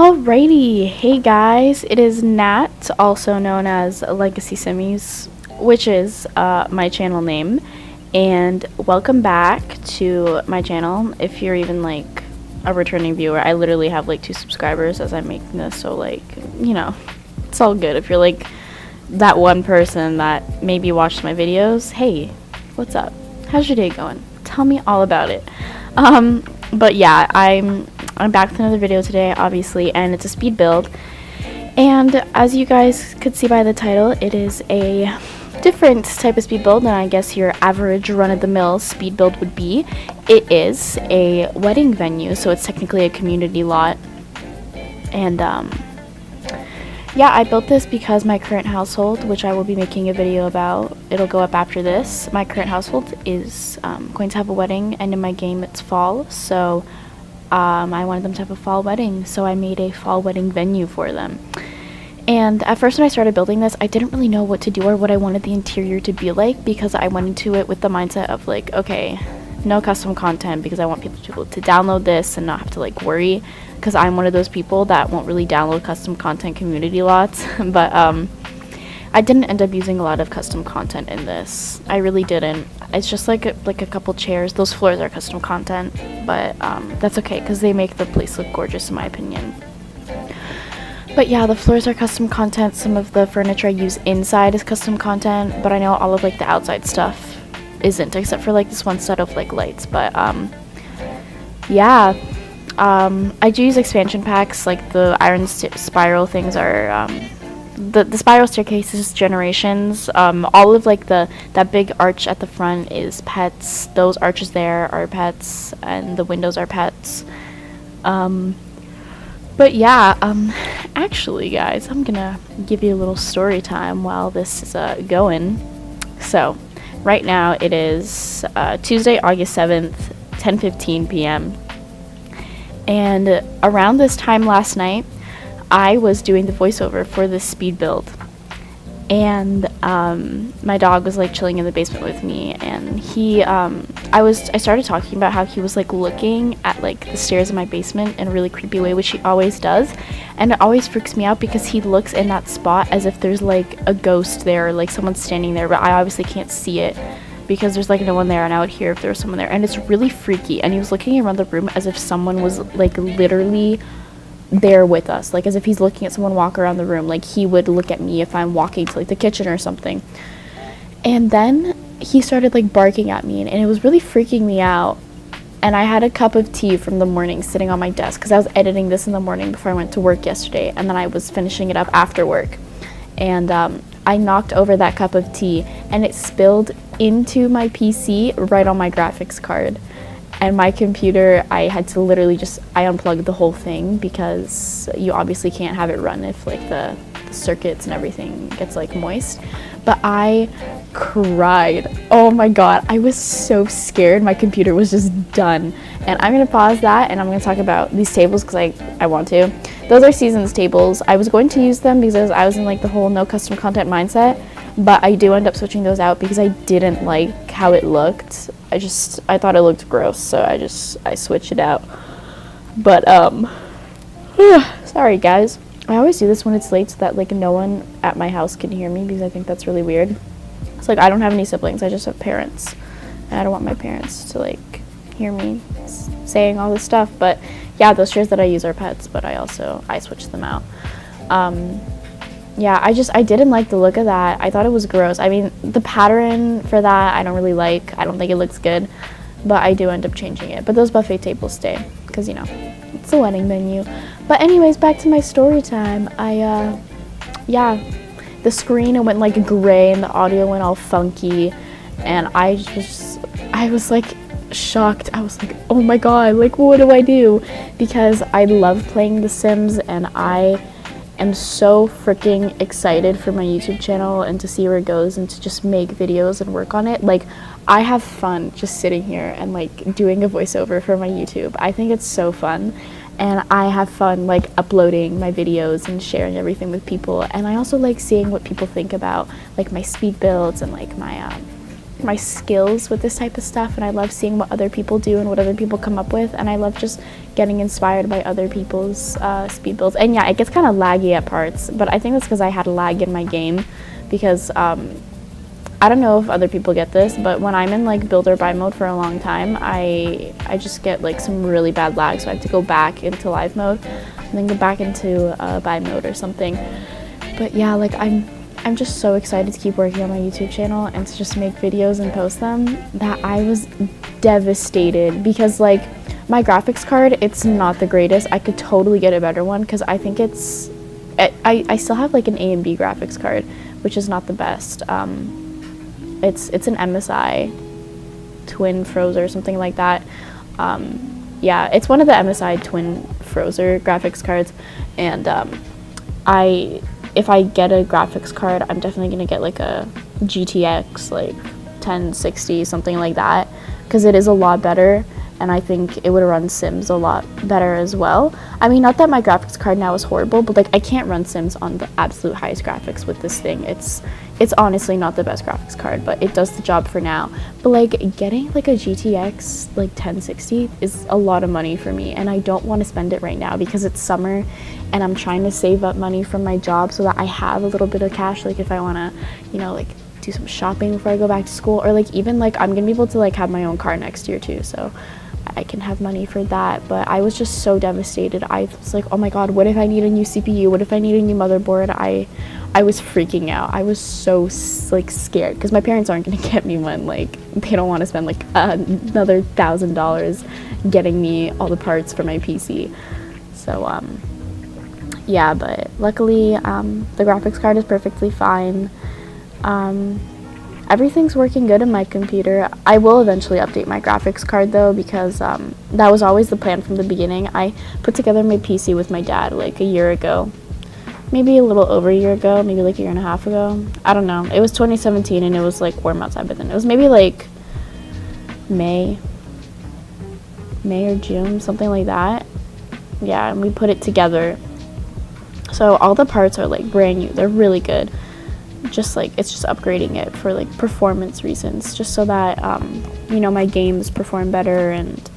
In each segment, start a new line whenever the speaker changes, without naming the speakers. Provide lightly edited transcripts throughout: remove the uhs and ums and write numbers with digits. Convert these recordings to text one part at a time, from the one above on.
Alrighty, hey guys, it is Nat, also known as Legacy Simmies, which is my channel name, and welcome back to my channel. If you're even like a returning viewer, I literally have like 2 subscribers as I'm making this, so like, you know, it's all good. If you're like that one person that maybe watched my videos, hey, what's up? How's your day going? Tell me all about it. But yeah, I'm back with another video today, obviously, and it's a speed build. And as you guys could see by the title, it is a different type of speed build than I guess your average run-of-the-mill speed build would be. It is a wedding venue, so it's technically a community lot. And yeah, I built this because my current household, which I will be making a video about, it'll go up after this. My current household is going to have a wedding, and in my game it's fall, so I wanted them to have a fall wedding, so I made a fall wedding venue for them. And at first when I started building this, I didn't really know what to do or what I wanted the interior to be like, because I went into it with the mindset of like, okay, no custom content, because I want people to download this and not have to like worry, because I'm one of those people that won't really download custom content community lots. But I didn't end up using a lot of custom content in this. I really didn't. It's just like a couple chairs. Those floors are custom content, but that's okay because they make the place look gorgeous in my opinion. But yeah, the floors are custom content. Some of the furniture I use inside is custom content, but I know all of like the outside stuff isn't, except for like this one set of like lights. But yeah, I do use expansion packs. Like the iron spiral things are the spiral staircase is generations. All of like that big arch at the front is pets. Those arches there are pets, and the windows are pets. But yeah, actually guys, I'm gonna give you a little story time while this is going. So right now it is Tuesday, August 7th, 10:15 p.m. and around this time last night I was doing the voiceover for this speed build, and my dog was like chilling in the basement with me, and I started talking about how he was like looking at like the stairs in my basement in a really creepy way, which he always does, and it always freaks me out because he looks in that spot as if there's like a ghost there or like someone's standing there, but I obviously can't see it because there's like no one there, and I would hear if there was someone there, and it's really freaky. And he was looking around the room as if someone was like literally there with us, like as if he's looking at someone walk around the room, like he would look at me if I'm walking to like the kitchen or something. And then he started like barking at me, and it was really freaking me out. And I had a cup of tea from the morning sitting on my desk because I was editing this in the morning before I went to work yesterday, and then I was finishing it up after work, and I knocked over that cup of tea and it spilled into my PC right on my graphics card. And my computer, I had to literally I unplugged the whole thing because you obviously can't have it run if like the circuits and everything gets like moist. But I cried. Oh my god, I was so scared. My computer was just done. And I'm gonna pause that and I'm gonna talk about these tables because I want to. Those are Seasons tables. I was going to use them because I was in like the whole no custom content mindset, but I do end up switching those out because I didn't like how it looked. I thought it looked gross, so I switched it out. But sorry guys. I always do this when it's late so that like no one at my house can hear me, because I think that's really weird. It's like I don't have any siblings, I just have parents, and I don't want my parents to like hear me saying all this stuff. But yeah, those chairs that I use are pets, but I switched them out. Yeah, I didn't like the look of that. I thought it was gross. I mean, the pattern for that I don't really like. I don't think it looks good, but I do end up changing it. But those buffet tables stay because, you know, it's a wedding venue. But anyways, back to my story time. Yeah, the screen, it went like gray and the audio went all funky, and I was like shocked. I was like, oh my god, like what do I do? Because I love playing The Sims, and I am so freaking excited for my YouTube channel and to see where it goes and to just make videos and work on it. Like, I have fun just sitting here and like doing a voiceover for my YouTube. I think it's so fun, and I have fun like uploading my videos and sharing everything with people. And I also like seeing what people think about like my speed builds and like my my skills with this type of stuff, and I love seeing what other people do and what other people come up with, and I love just getting inspired by other people's speed builds. And yeah, it gets kind of laggy at parts, but I think that's because I had lag in my game, because I don't know if other people get this, but when I'm in like build or buy mode for a long time, I just get like some really bad lag, so I have to go back into live mode and then go back into buy mode or something. But yeah, like I'm just so excited to keep working on my YouTube channel and to just make videos and post them, that I was devastated, because like my graphics card, it's not the greatest. I could totally get a better one, because I think it's I still have like an AMD graphics card, which is not the best. It's an MSI Twin Frozer or something like that. Yeah, it's one of the MSI Twin Frozer graphics cards, and if I get a graphics card, I'm definitely gonna get like a GTX like 1060, something like that, because it is a lot better, and I think it would run Sims a lot better as well. I mean, not that my graphics card now is horrible, but like I can't run Sims on the absolute highest graphics with this thing. It's honestly not the best graphics card, but it does the job for now. But like getting like a GTX like 1060 is a lot of money for me, and I don't want to spend it right now because it's summer and I'm trying to save up money from my job so that I have a little bit of cash, like if I want to, you know, like do some shopping before I go back to school, or like even like I'm gonna be able to like have my own car next year too, so I can have money for that. But I was just so devastated. I was like, oh my god, what if I need a new CPU? What if I need a new motherboard? I was freaking out. I was so like scared, because my parents aren't gonna get me one. Like they don't want to spend like another $1,000 getting me all the parts for my PC. So yeah, but luckily the graphics card is perfectly fine. Everything's working good in my computer. I will eventually update my graphics card though, because that was always the plan from the beginning. I put together my PC with my dad like a year ago, maybe a little over a year ago, maybe like a year and a half ago. I don't know. It was 2017 and it was like warm outside, but then it was maybe like May or June, something like that. Yeah, and we put it together. So all the parts are like brand new. They're really good. Just like it's just upgrading it for like performance reasons, just so that you know, my games perform better and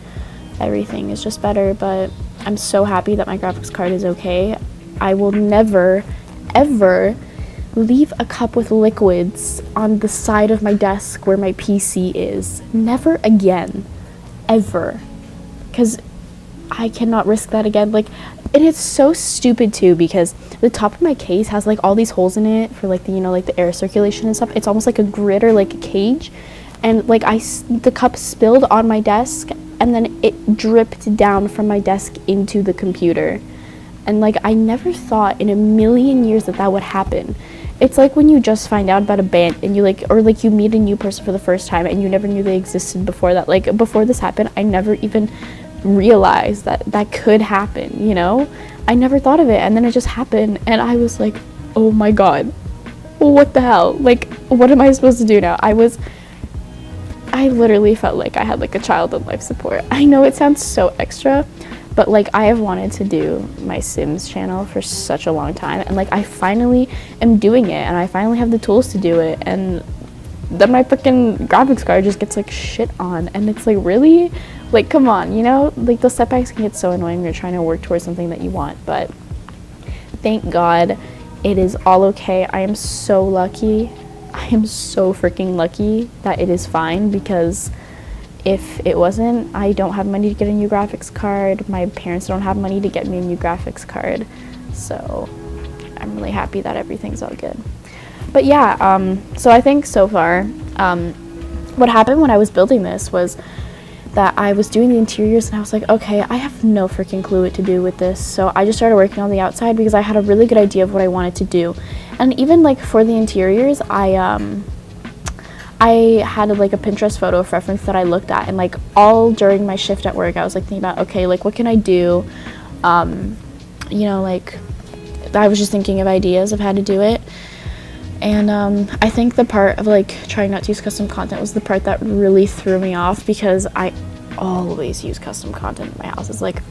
everything is just better. But I'm so happy that my graphics card is okay. I will never ever leave a cup with liquids on the side of my desk where my PC is. Never again, ever, because I cannot risk that again. Like, and it's so stupid too, because the top of my case has like all these holes in it for like the, you know, like the air circulation and stuff. It's almost like a grid or like a cage, and like the cup spilled on my desk and then it dripped down from my desk into the computer. And like I never thought in a million years that that would happen. It's like when you just find out about a band and you like, or like you meet a new person for the first time and you never knew they existed before that. Like before this happened, I never even realized that that could happen, you know? I never thought of it, and then it just happened and I was like, oh my god, what the hell? Like, what am I supposed to do now? I literally felt like I had like a child on life support. I know it sounds so extra, but like I have wanted to do my Sims channel for such a long time, and like I finally am doing it, and I finally have the tools to do it, and then my fucking graphics card just gets like shit on, and it's like, really? Like, come on, you know? Like, those setbacks can get so annoying when you're trying to work towards something that you want, but thank God it is all okay. I am so lucky. I am so freaking lucky that it is fine, because if it wasn't, I don't have money to get a new graphics card. My parents don't have money to get me a new graphics card. So I'm really happy that everything's all good. But yeah, so I think so far, what happened when I was building this was that I was doing the interiors and I was like, okay, I have no freaking clue what to do with this. So I just started working on the outside because I had a really good idea of what I wanted to do. And even like for the interiors, I had like a Pinterest photo of reference that I looked at, and like all during my shift at work I was like thinking about, okay, like what can I do? You know, like I was just thinking of ideas of how to do it. And I think the part of like trying not to use custom content was the part that really threw me off, because I always use custom content in my house. It's like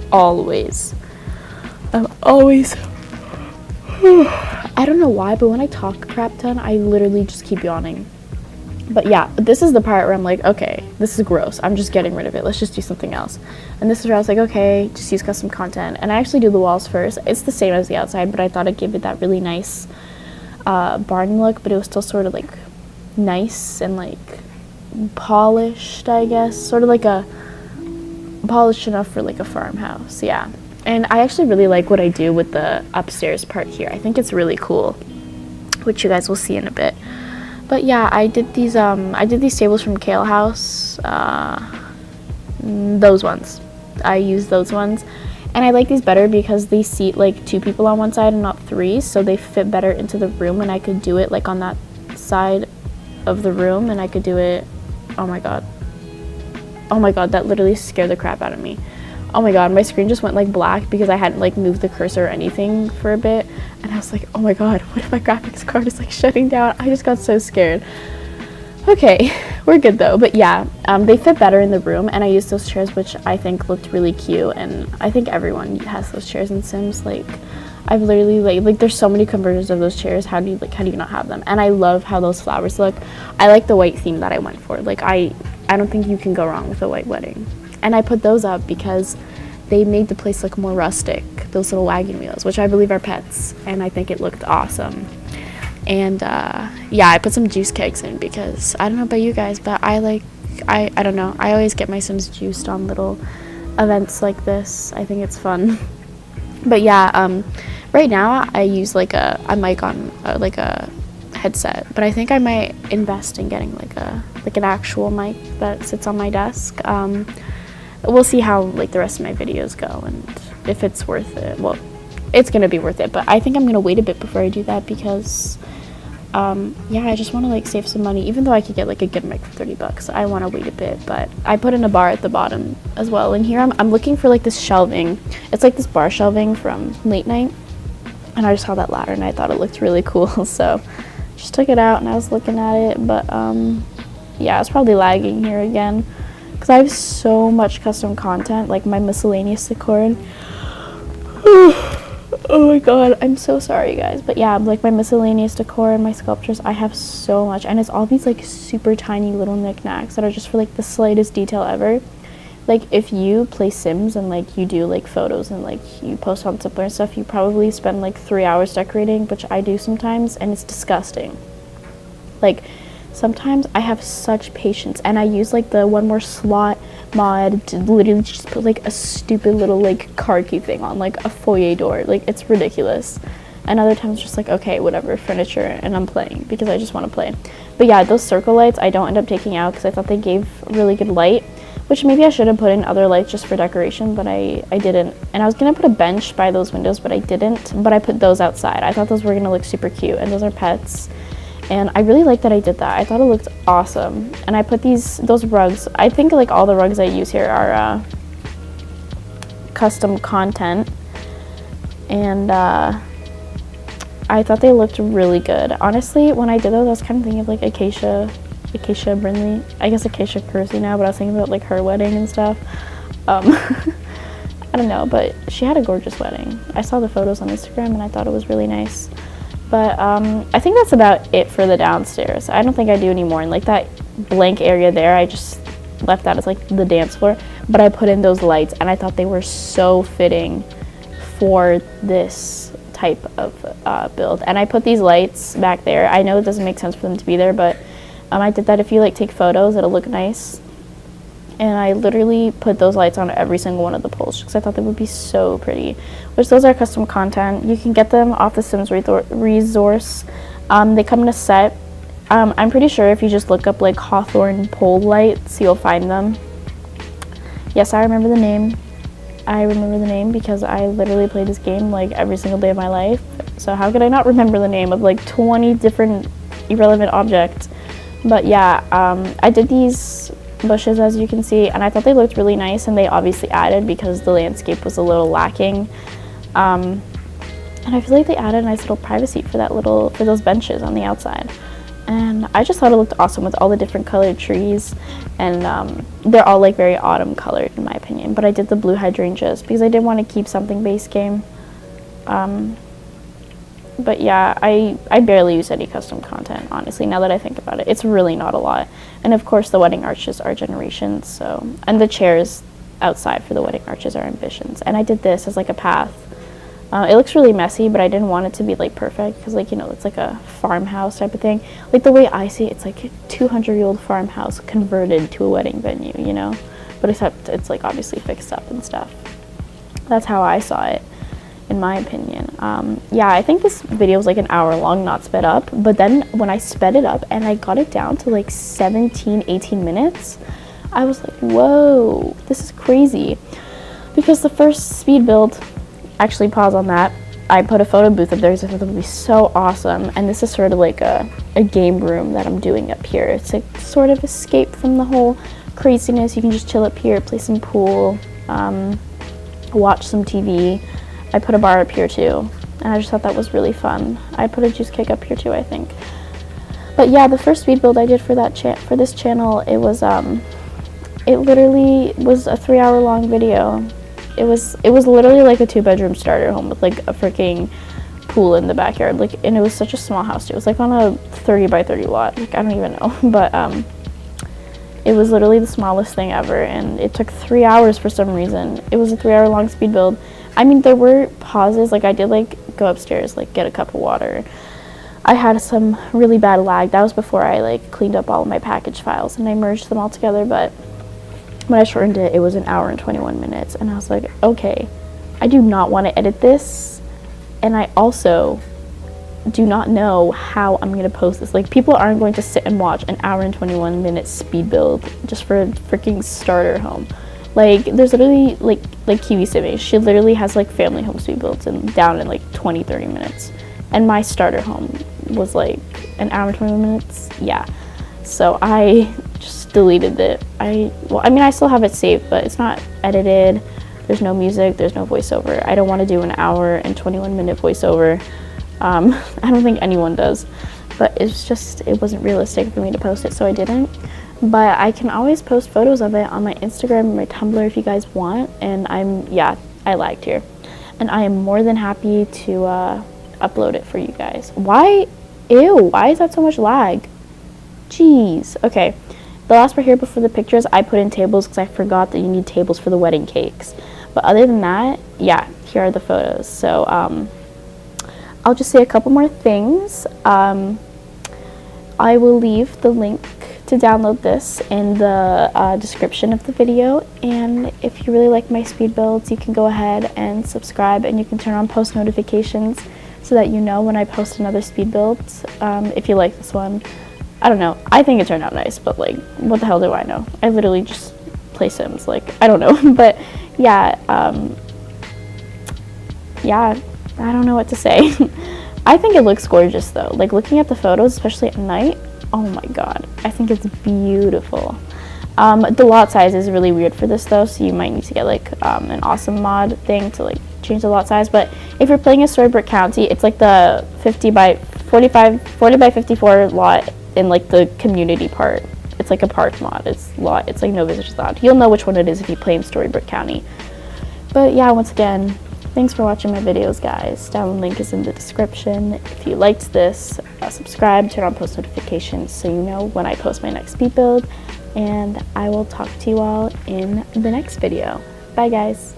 always. I'm always I don't know why, but when I talk crap ton, I literally just keep yawning. But yeah, this is the part where I'm like, okay, this is gross. I'm just getting rid of it. Let's just do something else. And this is where I was like, okay, just use custom content. And I actually do the walls first. It's the same as the outside, but I thought I'd give it that really nice barn look, but it was still sort of like nice and like polished, I guess. Sort of like a polished enough for like a farmhouse, yeah. And I actually really like what I do with the upstairs part here. I think it's really cool, which you guys will see in a bit. But yeah, I did these tables from Kale House, those ones. I use those ones, and I like these better because they seat like 2 people on one side and not 3, so they fit better into the room, and I could do it like on that side of the room, and I could do it, oh my god, that literally scared the crap out of me. Oh my god, my screen just went like black because I hadn't like moved the cursor or anything for a bit, and I was like, oh my god, what if my graphics card is like shutting down? I just got so scared. Okay, we're good though. But yeah, they fit better in the room, and I used those chairs, which I think looked really cute, and I think everyone has those chairs in Sims. Like, I've literally like there's so many conversions of those chairs. How do you not have them? And I love how those flowers look. I like the white theme that I went for. Like, I don't think you can go wrong with a white wedding. And I put those up because they made the place look more rustic, those little wagon wheels, which I believe are pets, and I think it looked awesome. And yeah, I put some juice kegs in because I don't know about you guys, but I don't know, I always get my Sims juiced on little events like this. I think it's fun. But yeah, right now I use like a mic on like a headset, but I think I might invest in getting like an actual mic that sits on my desk. We'll see how like the rest of my videos go, and if it's worth it. Well, it's gonna be worth it, but I think I'm gonna wait a bit before I do that because yeah, I just want to like save some money. Even though I could get like a good mic for $30, I want to wait a bit. But I put in a bar at the bottom as well, and here I'm looking for like this shelving. It's like this bar shelving from Late Night, and I just saw that ladder and I thought it looked really cool, so just took it out and I was looking at it. But yeah, it's probably lagging here again because I have so much custom content, like my miscellaneous decor. Oh my god, I'm so sorry guys. But yeah, like my miscellaneous decor and my sculptures, I have so much, and it's all these like super tiny little knickknacks that are just for like the slightest detail ever. Like if you play Sims and like you do like photos and like you post on Simpler and stuff, you probably spend like 3 hours decorating, which I do sometimes, and it's disgusting. Like sometimes I have such patience, and I use like the one more slot mod to literally just put like a stupid little like car key thing on like a foyer door. Like it's ridiculous. And other times just like, okay, whatever, furniture, and I'm playing because I just want to play. But yeah, those circle lights I don't end up taking out because I thought they gave really good light, which maybe I should have put in other lights just for decoration, but I didn't. And I was gonna put a bench by those windows, but I didn't. But I put those outside. I thought those were gonna look super cute, and those are pets. And I really like that I did that. I thought it looked awesome. And I put those rugs. I think like all the rugs I use here are custom content. And I thought they looked really good. Honestly, when I did those, I was kind of thinking of like Acacia Brindley. I guess Acacia Kersey now, but I was thinking about like her wedding and stuff. I don't know, but she had a gorgeous wedding. I saw the photos on Instagram and I thought it was really nice. But I think that's about it for the downstairs. I don't think I do any more. And like that blank area there, I just left that as like the dance floor. But I put in those lights, and I thought they were so fitting for this type of build. And I put these lights back there. I know it doesn't make sense for them to be there, but I did that. If you like take photos, it'll look nice. And I literally put those lights on every single one of the poles because I thought they would be so pretty. Which those are custom content. You can get them off the Sims resource. They come in a set. I'm pretty sure if you just look up like Hawthorne pole lights, you'll find them. Yes, I remember the name. I remember the name because I literally play this game like every single day of my life. So how could I not remember the name of like 20 different irrelevant objects? But yeah, I did these bushes, as you can see, and I thought they looked really nice, and they obviously added because the landscape was a little lacking. And I feel like they added a nice little privacy for those benches on the outside. And I just thought it looked awesome with all the different colored trees, and they're all like very autumn colored in my opinion. But I did the blue hydrangeas because I did want to keep something base game. But yeah, I barely use any custom content, honestly, now that I think about it. It's really not a lot. And of course the wedding arches are generations, so, and the chairs outside for the wedding arches are ambitions. And I did this as like a path. It looks really messy, but I didn't want it to be like perfect because, like, you know, it's like a farmhouse type of thing. Like the way I see it, it's like a 200-year-old farmhouse converted to a wedding venue, you know? But except it's like obviously fixed up and stuff. That's how I saw it, in my opinion. Yeah, I think this video was like an hour long, not sped up. But then when I sped it up and I got it down to like 17, 18 minutes, I was like, whoa, this is crazy. Because the first speed build, actually pause on that, I put a photo booth up there because I thought it would be so awesome. And this is sort of like a game room that I'm doing up here. It's a sort of escape from the whole craziness. You can just chill up here, play some pool, watch some TV. I put a bar up here too, and I just thought that was really fun. I put a juice cake up here too, I think. But yeah, the first speed build I did for that for this channel, it literally was a 3-hour long video. It was literally like a 2-bedroom starter home with like a freaking pool in the backyard. Like, and it was such a small house too. It was like on a 30 by 30 lot. Like, I don't even know, but it was literally the smallest thing ever, and it took 3 hours for some reason. It was a 3-hour long speed build. I mean, there were pauses. Like, I did like go upstairs, like get a cup of water. I had some really bad lag. That was before I like cleaned up all of my package files and I merged them all together. But when I shortened it, it was an hour and 21 minutes, and I was like, okay, I do not want to edit this, and I also do not know how I'm going to post this. Like, people aren't going to sit and watch an hour and 21 minute speed build just for a freaking starter home. Like, there's literally like Kiwi Simi, she literally has like family home speed builds and down in like 20-30 minutes, and my starter home was like an hour and 21 minutes. Yeah, so I just deleted it. I mean, I still have it saved, but it's not edited. There's no music, there's no voiceover. I don't want to do an hour and 21 minute voiceover. I don't think anyone does, but it's just, it wasn't realistic for me to post it, so I didn't. But I can always post photos of it on my Instagram and my Tumblr if you guys want. And I lagged here, and I am more than happy to upload it for you guys. Why is that so much lag? Jeez. Okay, the last part here before the pictures, I put in tables because I forgot that you need tables for the wedding cakes. But other than that, yeah, here are the photos. So I'll just say a couple more things. I will leave the link to download this in the description of the video, and if you really like my speed builds, you can go ahead and subscribe, and you can turn on post notifications so that you know when I post another speed build. If you like this one, I don't know, I think it turned out nice, but like, what the hell do I know? I literally just play Sims, like, I don't know. But yeah, yeah, I don't know what to say. I think it looks gorgeous though. Like, looking at the photos, especially at night, oh my god, I think it's beautiful. The lot size is really weird for this though, so you might need to get like an awesome mod thing to like change the lot size. But if you're playing a Storybrooke County, it's like the 40 by 54 lot in like the community part. It's like a park mod. It's like no visitors allowed. You'll know which one it is if you play in Storybrooke County. But yeah, once again, thanks for watching my videos, guys. Download link is in the description. If you liked this, subscribe, turn on post notifications so you know when I post my next speed build. And I will talk to you all in the next video. Bye, guys.